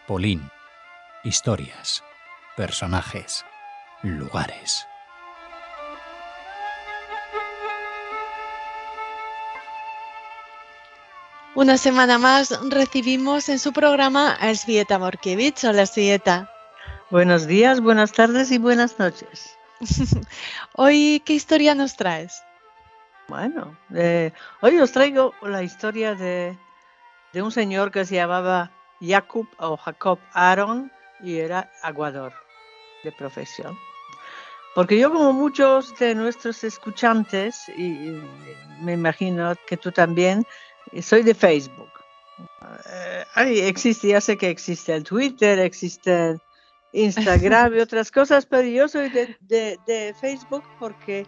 Polín. Historias. Personajes. Lugares. Una semana más recibimos en su programa a Elzbieta Morkiewicz. Hola, Elzbieta. Buenos días, buenas tardes y buenas noches. Hoy, ¿qué historia nos traes? Bueno, hoy os traigo la historia de un señor que se llamaba Jacob Aaron y era aguador de profesión. Porque yo, como muchos de nuestros escuchantes, y me imagino que tú también, soy de Facebook. Ya sé que existe el Twitter, existe Instagram y otras cosas, pero yo soy de Facebook porque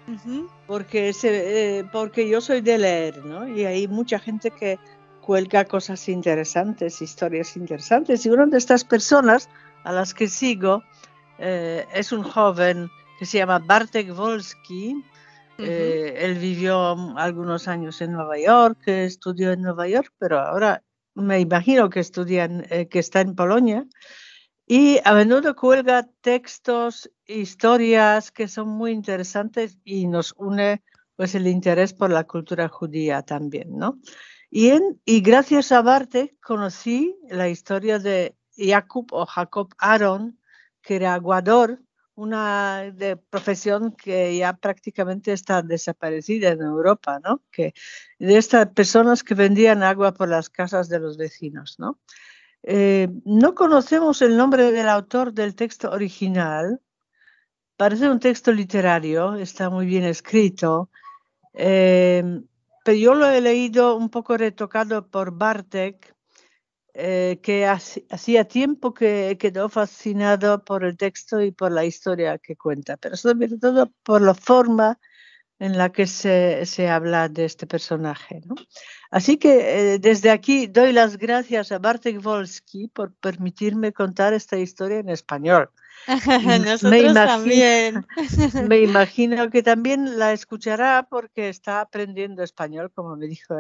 yo soy de leer, ¿no? Y hay mucha gente que cuelga cosas interesantes, historias interesantes. Y una de estas personas a las que sigo es un joven que se llama Bartek Wolski. Él vivió algunos años en Nueva York, estudió en Nueva York, pero ahora me imagino que que está en Polonia. Y a menudo cuelga textos, historias que son muy interesantes y nos une pues el interés por la cultura judía también, ¿no? Y gracias a Bartek conocí la historia de Jacob Aaron, que era aguador, una de profesión que ya prácticamente está desaparecida en Europa, ¿no? Que de estas personas que vendían agua por las casas de los vecinos, ¿no? No conocemos el nombre del autor del texto original. Parece un texto literario, está muy bien escrito, pero yo lo he leído un poco retocado por Bartek, que hacía tiempo que quedó fascinado por el texto y por la historia que cuenta, pero sobre todo por la forma en la que se habla de este personaje, ¿no? Así que desde aquí doy las gracias a Bartek Wolski por permitirme contar esta historia en español. Nosotros también. Me imagino que también la escuchará porque está aprendiendo español, como me dijo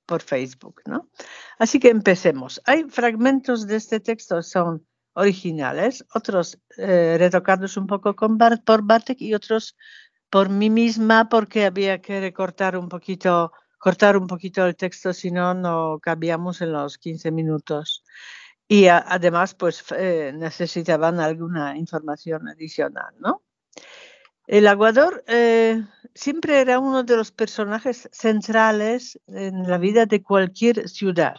por Facebook, ¿no? Así que empecemos. Hay fragmentos de este texto que son originales, otros retocados un poco por Bartek y otros por mí misma porque había que cortar un poquito el texto, si no, no cabíamos en los 15 minutos. Y además, pues necesitaban alguna información adicional, ¿no? El aguador siempre era uno de los personajes centrales en la vida de cualquier ciudad.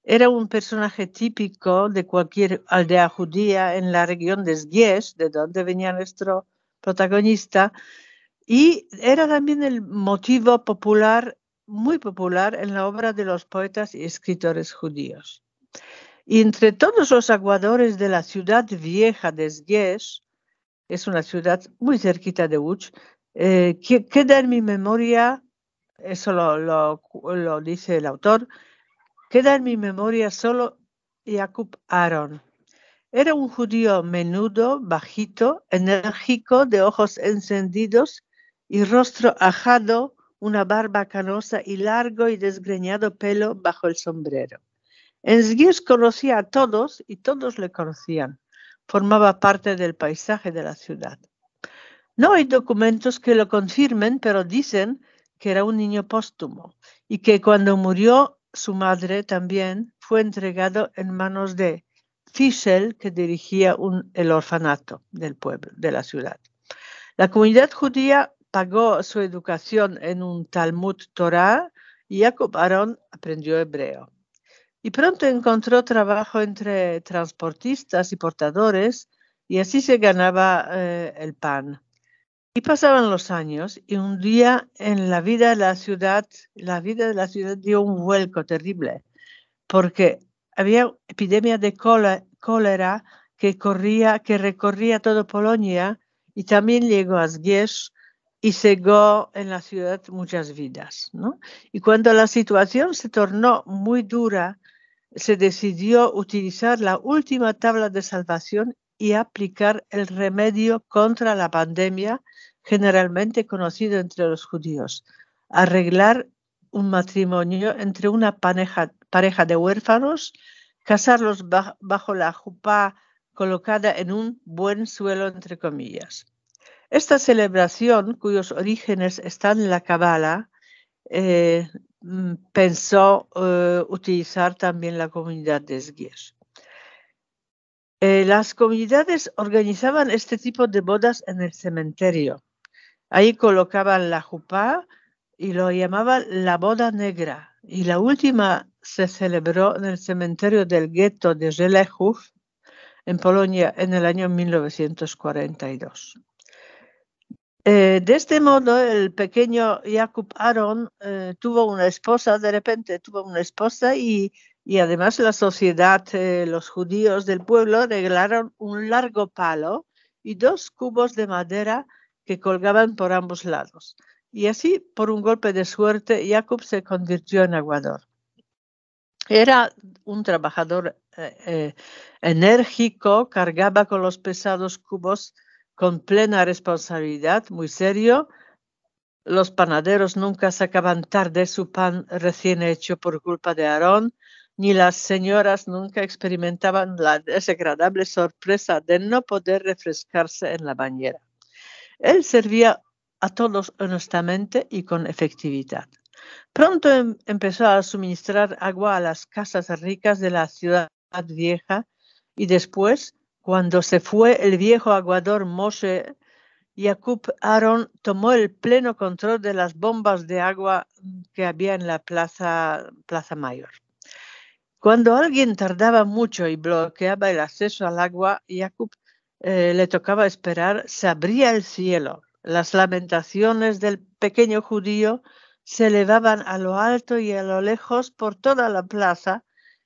Era un personaje típico de cualquier aldea judía en la región de Zgierz, de donde venía nuestro protagonista, y era también el motivo popular, muy popular, en la obra de los poetas y escritores judíos. Y entre todos los aguadores de la ciudad vieja de Zgierz, es una ciudad muy cerquita de Łódź, queda en mi memoria, eso lo dice el autor, queda en mi memoria solo Jacob Aaron. Era un judío menudo, bajito, enérgico, de ojos encendidos y rostro ajado, una barba canosa y largo y desgreñado pelo bajo el sombrero. En Zgierz conocía a todos y todos le conocían. Formaba parte del paisaje de la ciudad. No hay documentos que lo confirmen, pero dicen que era un niño póstumo y que cuando murió su madre también fue entregado en manos de Fischel, que dirigía el orfanato del pueblo, de la ciudad. La comunidad judía pagó su educación en un Talmud Torah y Jacob Aaron aprendió hebreo. Y pronto encontró trabajo entre transportistas y portadores y así se ganaba el pan. Y pasaban los años y un día en la vida de la ciudad dio un vuelco terrible porque había epidemia de cólera que recorría toda Polonia y también llegó a Zgierz y cegó en la ciudad muchas vidas, ¿no? Y cuando la situación se tornó muy dura, se decidió utilizar la última tabla de salvación y aplicar el remedio contra la pandemia generalmente conocido entre los judíos, arreglar un matrimonio entre una pareja de huérfanos casarlos bajo la jupá colocada en un buen suelo, entre comillas. Esta celebración, cuyos orígenes están en la Cábala, pensó utilizar también la comunidad de Esguir. Las comunidades organizaban este tipo de bodas en el cementerio. Ahí colocaban la jupá y lo llamaban la boda negra. Y la última se celebró en el cementerio del gueto de Rzeszów, en Polonia, en el año 1942. De este modo, el pequeño Jakub Aron tuvo una esposa, de repente tuvo una esposa y además la sociedad, los judíos del pueblo regalaron un largo palo y 2 cubos de madera que colgaban por ambos lados. Y así, por un golpe de suerte, Jakub se convirtió en aguador. Era un trabajador enérgico, cargaba con los pesados cubos con plena responsabilidad, muy serio. Los panaderos nunca sacaban tarde su pan recién hecho por culpa de Aarón, ni las señoras nunca experimentaban la desagradable sorpresa de no poder refrescarse en la bañera. Él servía a todos honestamente y con efectividad. Pronto empezó a suministrar agua a las casas ricas de la ciudad vieja y después, cuando se fue el viejo aguador Moshe, Jakub Aron tomó el pleno control de las bombas de agua que había en la plaza mayor. Cuando alguien tardaba mucho y bloqueaba el acceso al agua, Jakub le tocaba esperar, se abría el cielo. Las lamentaciones del pequeño judío se elevaban a lo alto y a lo lejos por toda la plaza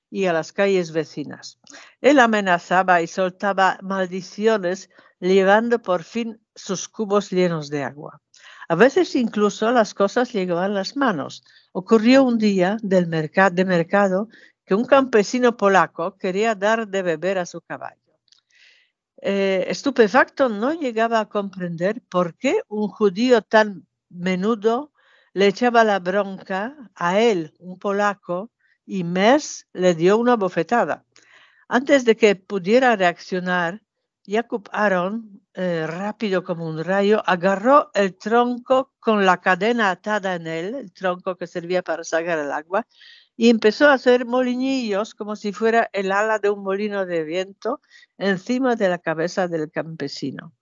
y a las calles vecinas. Él amenazaba y soltaba maldiciones, llevando por fin sus cubos llenos de agua. A veces incluso las cosas llegaban a las manos. Ocurrió un día de mercado que un campesino polaco quería dar de beber a su caballo. Estupefacto, no llegaba a comprender por qué un judío tan menudo le echaba la bronca a él, un polaco, y Mers le dio una bofetada. Antes de que pudiera reaccionar, Jakub Aron, rápido como un rayo, agarró el tronco con la cadena atada en él, el tronco que servía para sacar el agua, y empezó a hacer molinillos como si fuera el ala de un molino de viento encima de la cabeza del campesino.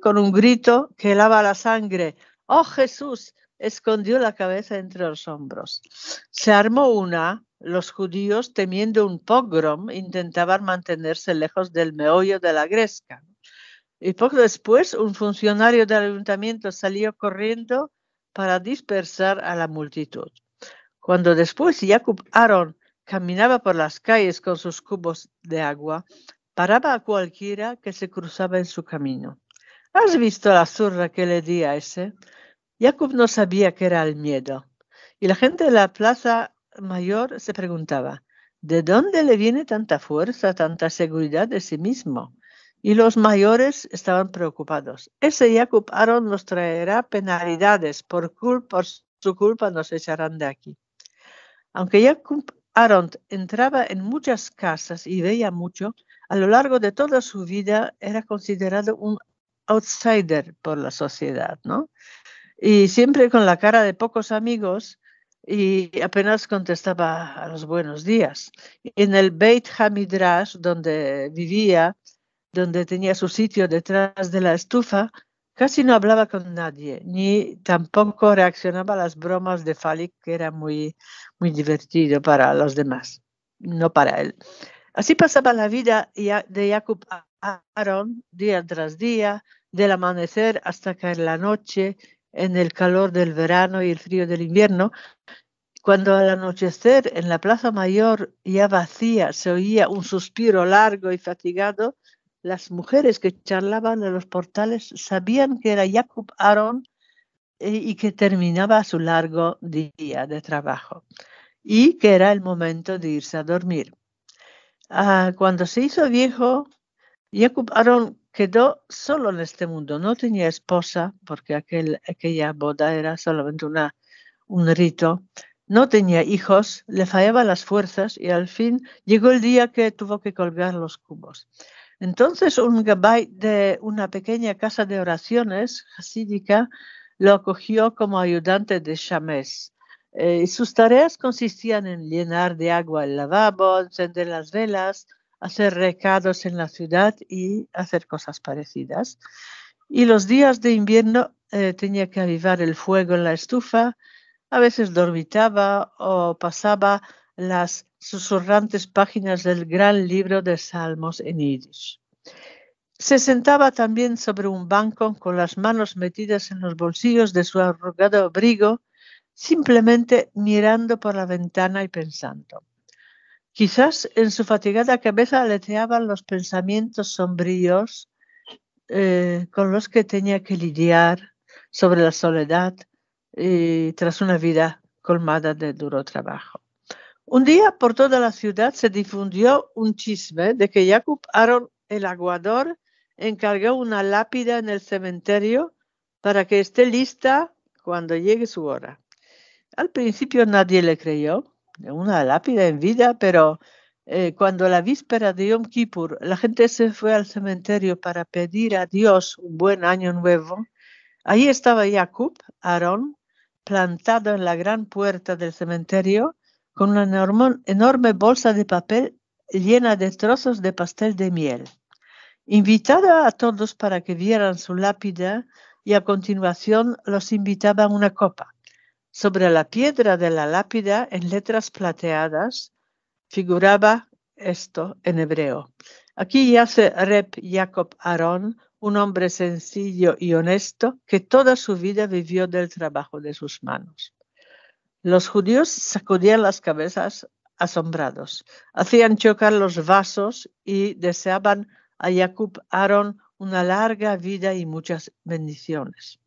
Con un grito que helaba la sangre, ¡oh Jesús!, escondió la cabeza entre los hombros. Se armó los judíos, temiendo un pogrom, intentaban mantenerse lejos del meollo de la gresca. Y poco después, un funcionario del ayuntamiento salió corriendo para dispersar a la multitud. Cuando después Jakub Aron caminaba por las calles con sus cubos de agua, paraba a cualquiera que se cruzaba en su camino. ¿Has visto la zurra que le di a ese? Jakub no sabía qué era el miedo. Y la gente de la plaza mayor se preguntaba, ¿de dónde le viene tanta fuerza, tanta seguridad de sí mismo? Y los mayores estaban preocupados. Ese Jakub Aron nos traerá penalidades, por su culpa nos echarán de aquí. Aunque Jakub Aron entraba en muchas casas y veía mucho, a lo largo de toda su vida era considerado un outsider por la sociedad, ¿no? Y siempre con la cara de pocos amigos y apenas contestaba a los buenos días. En el Beit HaMidrash, donde vivía, donde tenía su sitio detrás de la estufa, casi no hablaba con nadie, ni tampoco reaccionaba a las bromas de Falik, que era muy, muy divertido para los demás, no para él. Así pasaba la vida de Jakub Aron, día tras día, del amanecer hasta caer la noche, en el calor del verano y el frío del invierno. Cuando al anochecer en la plaza mayor ya vacía se oía un suspiro largo y fatigado, las mujeres que charlaban en los portales sabían que era Jakub Aron y que terminaba su largo día de trabajo y que era el momento de irse a dormir. Cuando se hizo viejo, Jakub Aron quedó solo en este mundo. No tenía esposa porque aquella boda era solamente un rito. No tenía hijos, le fallaban las fuerzas y al fin llegó el día que tuvo que colgar los cubos. Entonces un gabay de una pequeña casa de oraciones hasídica lo acogió como ayudante de Shamés. Y sus tareas consistían en llenar de agua el lavabo, encender las velas, hacer recados en la ciudad y hacer cosas parecidas. Y los días de invierno tenía que avivar el fuego en la estufa, a veces dormitaba o pasaba las susurrantes páginas del gran libro de Salmos en yiddish. Se sentaba también sobre un banco con las manos metidas en los bolsillos de su arrugado abrigo, simplemente mirando por la ventana y pensando. Quizás en su fatigada cabeza aleteaban los pensamientos sombríos con los que tenía que lidiar sobre la soledad tras una vida colmada de duro trabajo. Un día por toda la ciudad se difundió un chisme de que Jacob Aaron, el aguador, encargó una lápida en el cementerio para que esté lista cuando llegue su hora. Al principio nadie le creyó, una lápida en vida, pero cuando la víspera de Yom Kippur la gente se fue al cementerio para pedir a Dios un buen año nuevo, ahí estaba Jacob Aaron plantado en la gran puerta del cementerio con una enorme bolsa de papel llena de trozos de pastel de miel. Invitaba a todos para que vieran su lápida y a continuación los invitaba a una copa. Sobre la piedra de la lápida, en letras plateadas, figuraba esto en hebreo. Aquí yace Reb Jacob Aaron, un hombre sencillo y honesto que toda su vida vivió del trabajo de sus manos. Los judíos sacudían las cabezas asombrados, hacían chocar los vasos y deseaban a Jacob Aaron una larga vida y muchas bendiciones.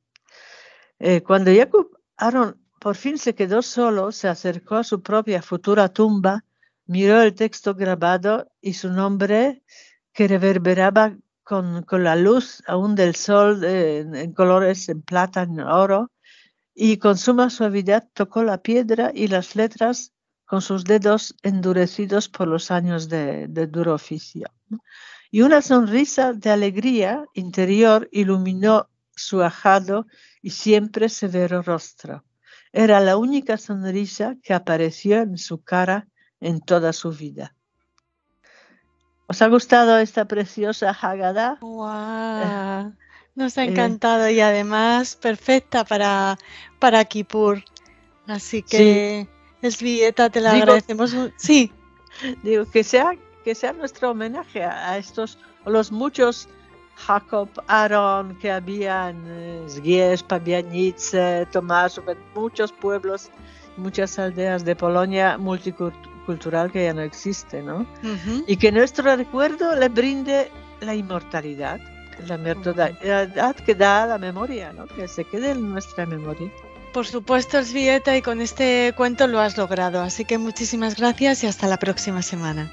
Cuando Jacob Aaron por fin se quedó solo, se acercó a su propia futura tumba, miró el texto grabado y su nombre que reverberaba con la luz aún del sol en colores en plata, en oro, y con suma suavidad tocó la piedra y las letras con sus dedos endurecidos por los años de duro oficio. Y una sonrisa de alegría interior iluminó su ajado y siempre severo rostro. Era la única sonrisa que apareció en su cara en toda su vida. ¿Os ha gustado esta preciosa Haggadah? ¡Wow! Nos ha encantado y además perfecta para Kippur. Así que, sí. Elzbieta, te la agradecemos. Sí. Digo, que sea nuestro homenaje a estos, los muchos Jacob Aaron que había en Zgierz, Pabianice, Tomás, en muchos pueblos, muchas aldeas de Polonia multicultural que ya no existe, ¿no? Uh-huh. Y que nuestro recuerdo le brinde la inmortalidad que da la memoria, ¿no? Que se quede en nuestra memoria. Por supuesto, Elzbieta, y con este cuento lo has logrado. Así que muchísimas gracias y hasta la próxima semana.